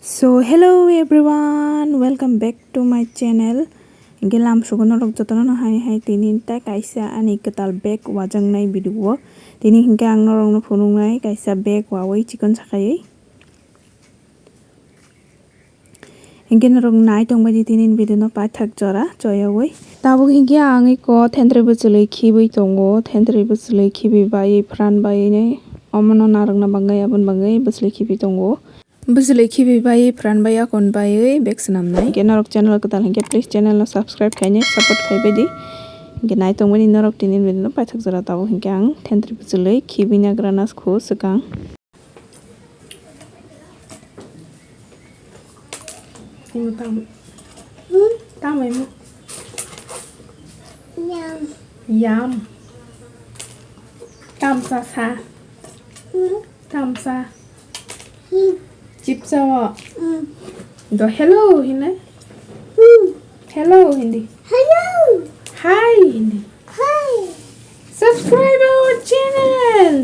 So hello everyone, welcome back to my channel. Gelam sugono rok jotono no hai tinin ta kaisa ani ketal bag wajang nai video. Tini hingke ang norong no phunung nai kaisa bag wawai chikon sakai. Hingke norong nai tong badi tinin video no pa thak jora joyawai. Tabo hingke ang ko thendrei bujulei khibui tongo thendrei bujulei khibi bai pran bai ne omono narang na bangai abon bangai bujulei khibi tongo. Bujulei khibi bai pran bai akon bai bag sanam nai ke norok channel ko tal hingke please channel no subscribe khaine support khai bai di hingke nai tong bani norok tinin video no pa thak jora tabo hingke ang thendrei bujulei khibi na granas kho sakang. Tamai mo. Yum. Tamsa sa. Tamsa. Chips awa. Do hello hindi. Hello hindi. Hello. Hi hindi. Hi. Subscribe our channel.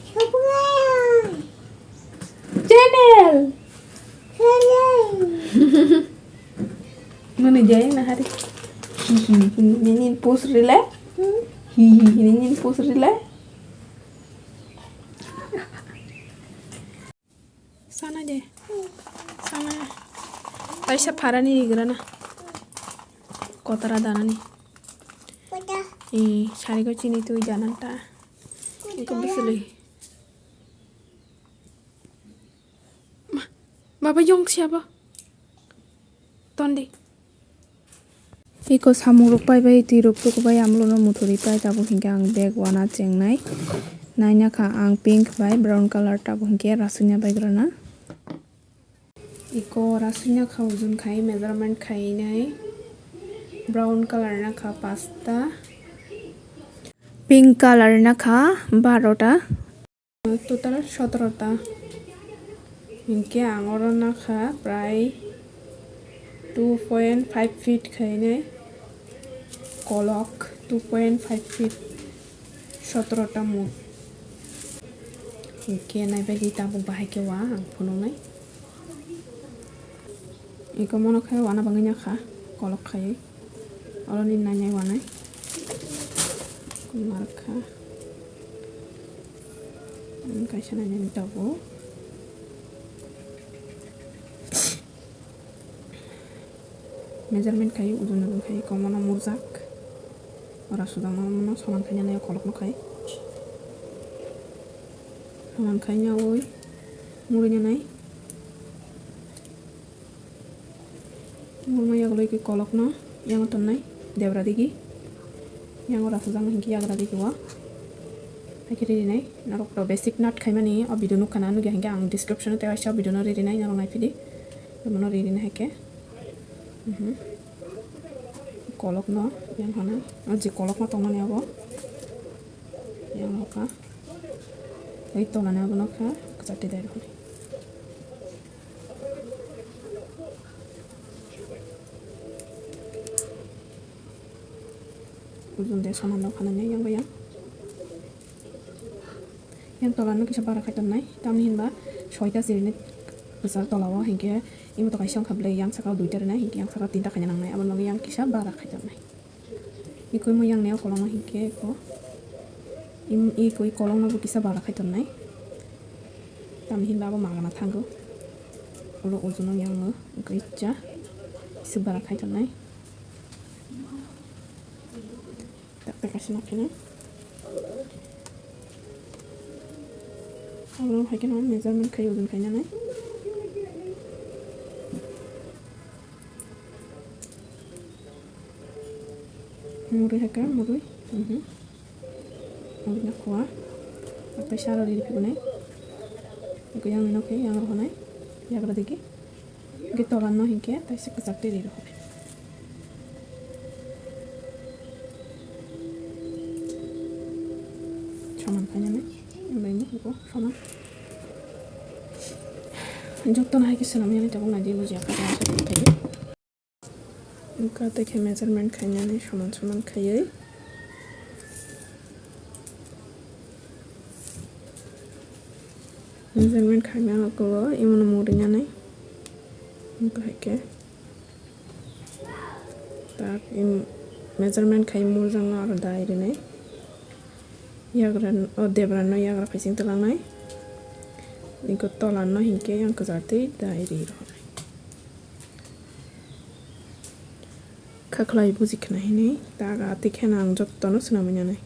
Subscribe. Channel. Hello. Mana jaya na hari. Nyanyiin post relay. Nyanyiin post relay. Sana deh. Sana. Taisa parani digerana. Kotara dana nih. Udah. Sari ko chini tu janan ta. Iko bisuli. Baba Yong siapa? Tondi. Iko samuruk pai bai tiruk tuk bai amlo no muthuri pai tabo hingke ang bag wana chengnai. Naina kha ang pink bai brown color tabo hingke rasunya bai grana. Iko rasunya kha ujun khai measurement khai nai. Brown color na kha 5ta. Pink color na kha 12ta. Total 17ta. Hingke angoro na kha prai 2.5 feet khai nai. Kolok 2.5 feet 17ta mut. Hingke nai bai di tabuk bahai ke wa ang phunung nai. Iko mono khai wana banganya kha kolok khai. Aloni nanya wana. Marka. Kaisa nanya tabu. Measurement khai ujun ujun khai ko mono murzak. Ora sudah mono saman khanya naya kolok no khai. Saman khanya oi murinya nai. Murma yagloi ke kolok no yang ton nai debra digi. Yang ora sudah hingki yagra digi wa. Akhiri nai narok pro basic nut khai mani o video no kana no hingke ang description te aisha video no ready nai narok nai pidi. Mono ready nai heke. Kolok no yang hana je kolok no tongmani abo yang hoka ei tongmani abo no kha kachati dai rokni ujun de saman no khana yang bayang yang tolano kisa bara khaiton nai tamni hinba 6ta sirine besar tolawa hingke imo to kaisang khable yang sakal 2ta nai hingke yang sakal 3ta khanya nang nai abon bang yang kisa bara khaiton nai ikoi mo yang neo kolong hingke ko ikoi kolong no kisa bara khaiton nai tam hin baba magana thango ulo ojono yang no gaicha kisa bara khaiton nai tak kasina kena abon haike no measurement khai ujun khai nai muri haka muri muri na khwa apa sharo di pigunai ko yang no ke yang rohonai yagra digi ge tolan no hingke taise kachakte di rohbe saman khanya nai bai ni ko saman jokto na ke sanam yani tabung na di buji aka ta khai Uka take measurement khanya nai saman khayai. Measurement khanya ko imon murinya nai. Kayak tak measurement kai mujang ar dai rene yagran o debran no yagra facing telangnai niko tolan no hingke yang kezati dai ri ronai kaklai buji khna hini taga tikhena ang jotto no sunamanya nai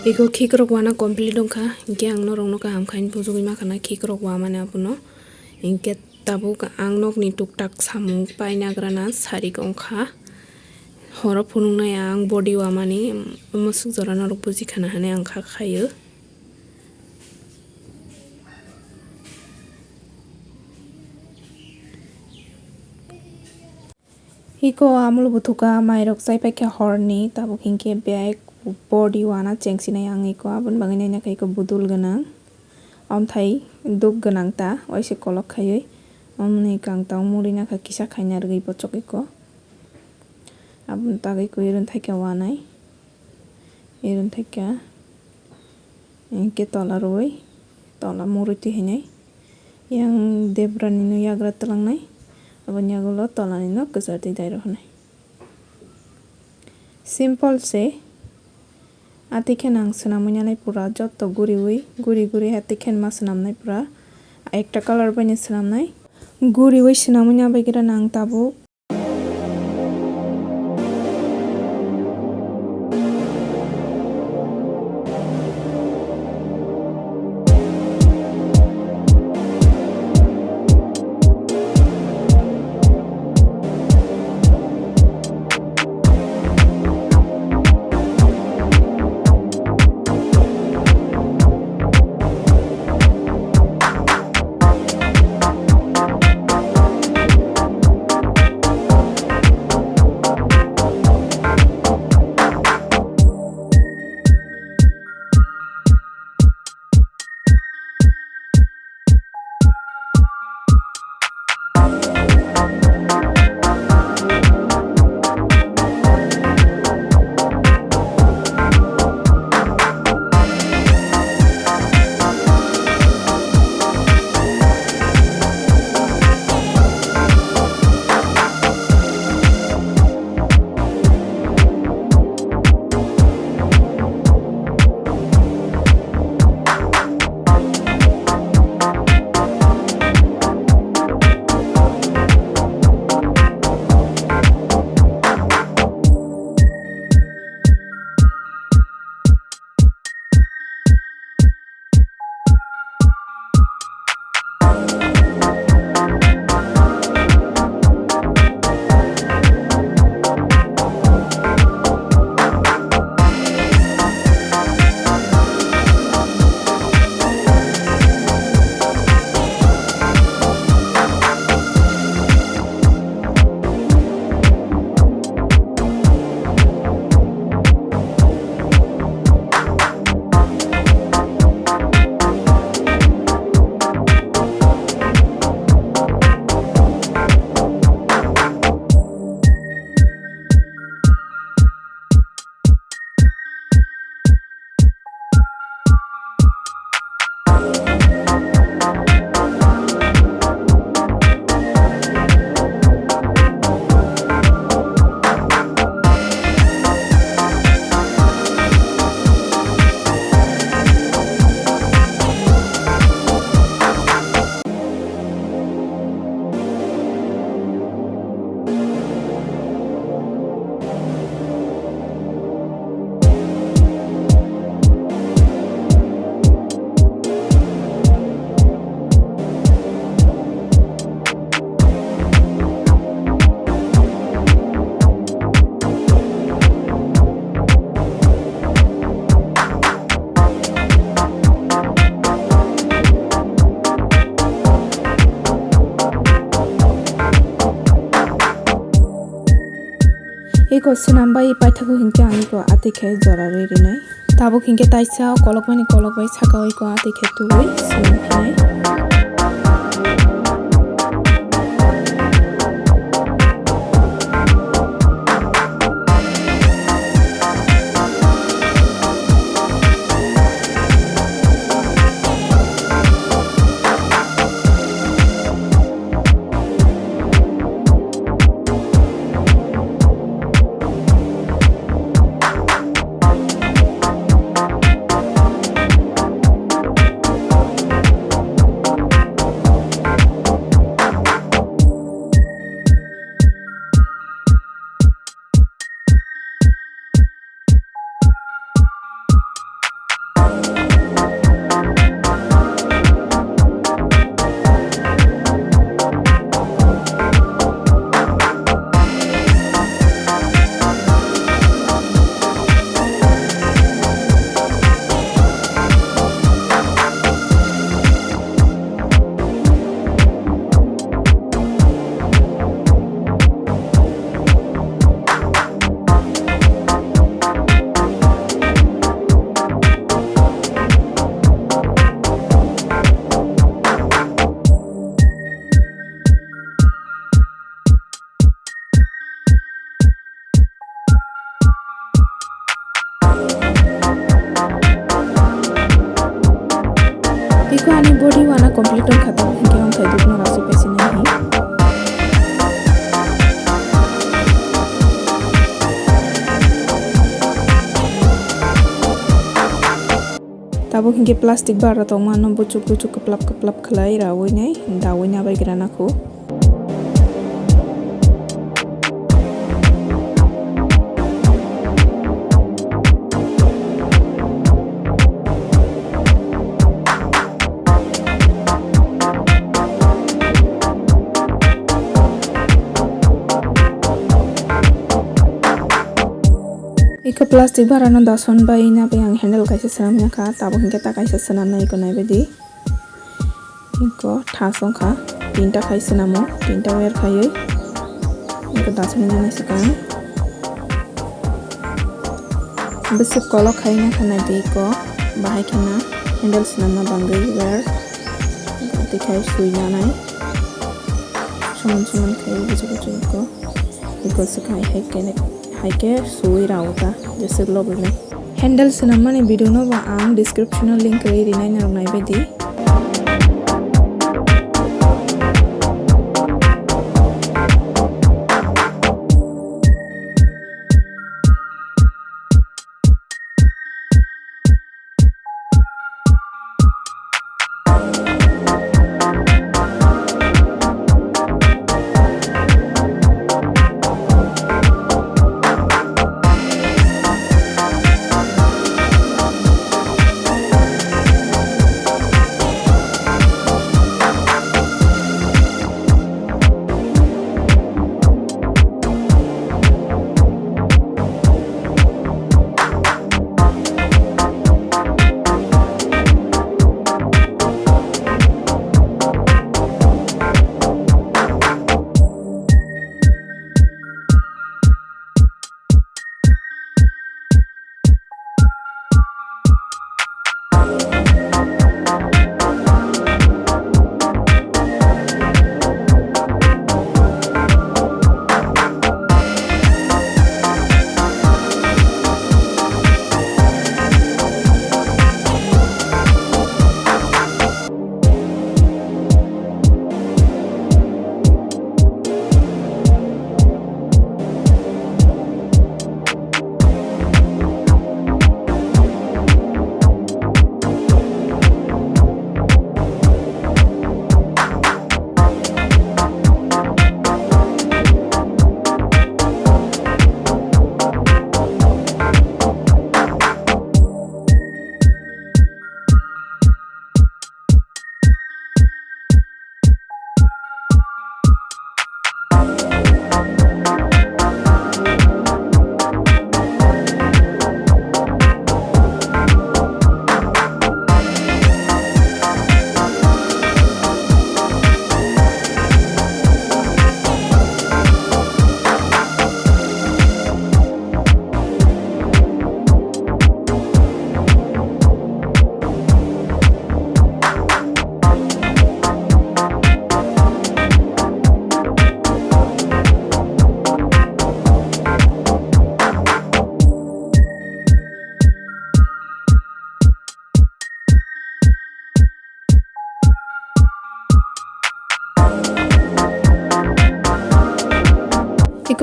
Iko kikrok wana complete dongkha ingke ang norong no kaham khain pujugui makana kikrok wa mane apuno ingke tabuk ang nok ni tuktak samung paina grana sari ongkha horo phunungnai ang body wa mani musuk jora norok buji khana hane ang kha khayo iko amul butuka mairok sai paikha horni tabuk ingke bag body wana chengsinai ang iko abon bangai na kai ko budul ganang amthai duk ganang ta oise kolok khayoi amni kang tang muri na kha kisa khaina rgui pochok iko abon tagai ko iron thaika wanai iron thaika ingke tola roi tola muruti hinai yang debrani no yagra talangnai abon yagulo tola ni no kezarti dai rohnai simple se atiken ang senamunya nai pura jotto guri guri atiken ma senamnai pura ekta color bani senamnai guri senamunya bagira nang tabuk Iko senambai paithaku hingke angiko atike jora rinai. Tabuk hingke taisa kolokmani kolokbai sakawai ko atike tuwi senamhinai. Iko ani body wana complete on khata hingke on khai dukno rasu pesi nahi. Tabo hingke plastic bara tong mano bucuk keplap khlai rawoi nai dawoi na bai grana ko. Iko plastic barano dason bai na bai ang handle kaisa sanam ka tabo hingke ta kaisa sanam na iko nai bedi. Iko thasong kha tinta khai sanamo tinta wire khaioi. Iko dason na sakang. Bese kolok khai na khana de iko bahai khana handle sanam na bangai wire. Iko khai sui na nai. Suman khai buju iko sakai haike sui rauta jese global ne handle senamani video no ba ang description link rei rinai na nai bedi.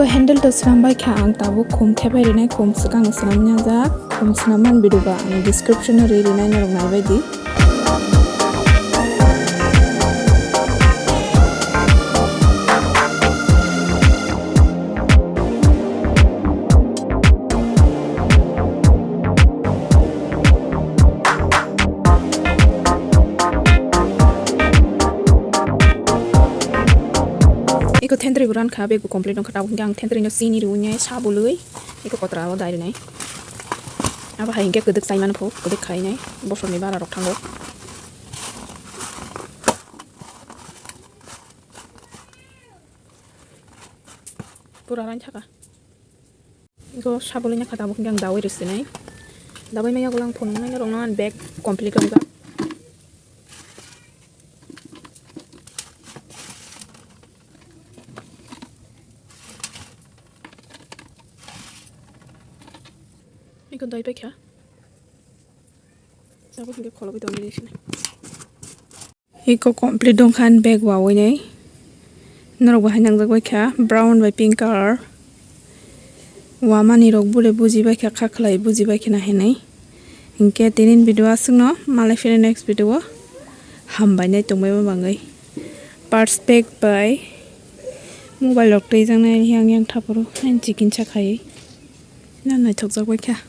Iko handle to selambai kha ang tabu khum thebai rinai khum sikang selamnya ja khum senaman biduba ang description ri rinai narok nai baidi. Iko tentri buran kha begu complete dong kata gang tentri no sini runya sabului iko kotra lo dai nai aba hain ke kedek saiman ko kedek khai nai bosor ni bara rok thango pura ran chaka iko sabului nya kata gang dawai risi nai dawai maya gulang phone nai rong nan bag complete dong ga Iko dai pe kya Aku hingga kalau kita ambil di sini. Iko complete dong kan bag wow ini. Narok bahan yang jago kya brown by pink color. Wama ni rok bule buji ba kya kaklai buji ba kena henai. Hingga tinin video asing no malai file next video. Hambai nai tong bai bangai. Parts bag by mobile lock tei jang nai yang tapuru nan chicken chakai. Nan nai thok jago kya.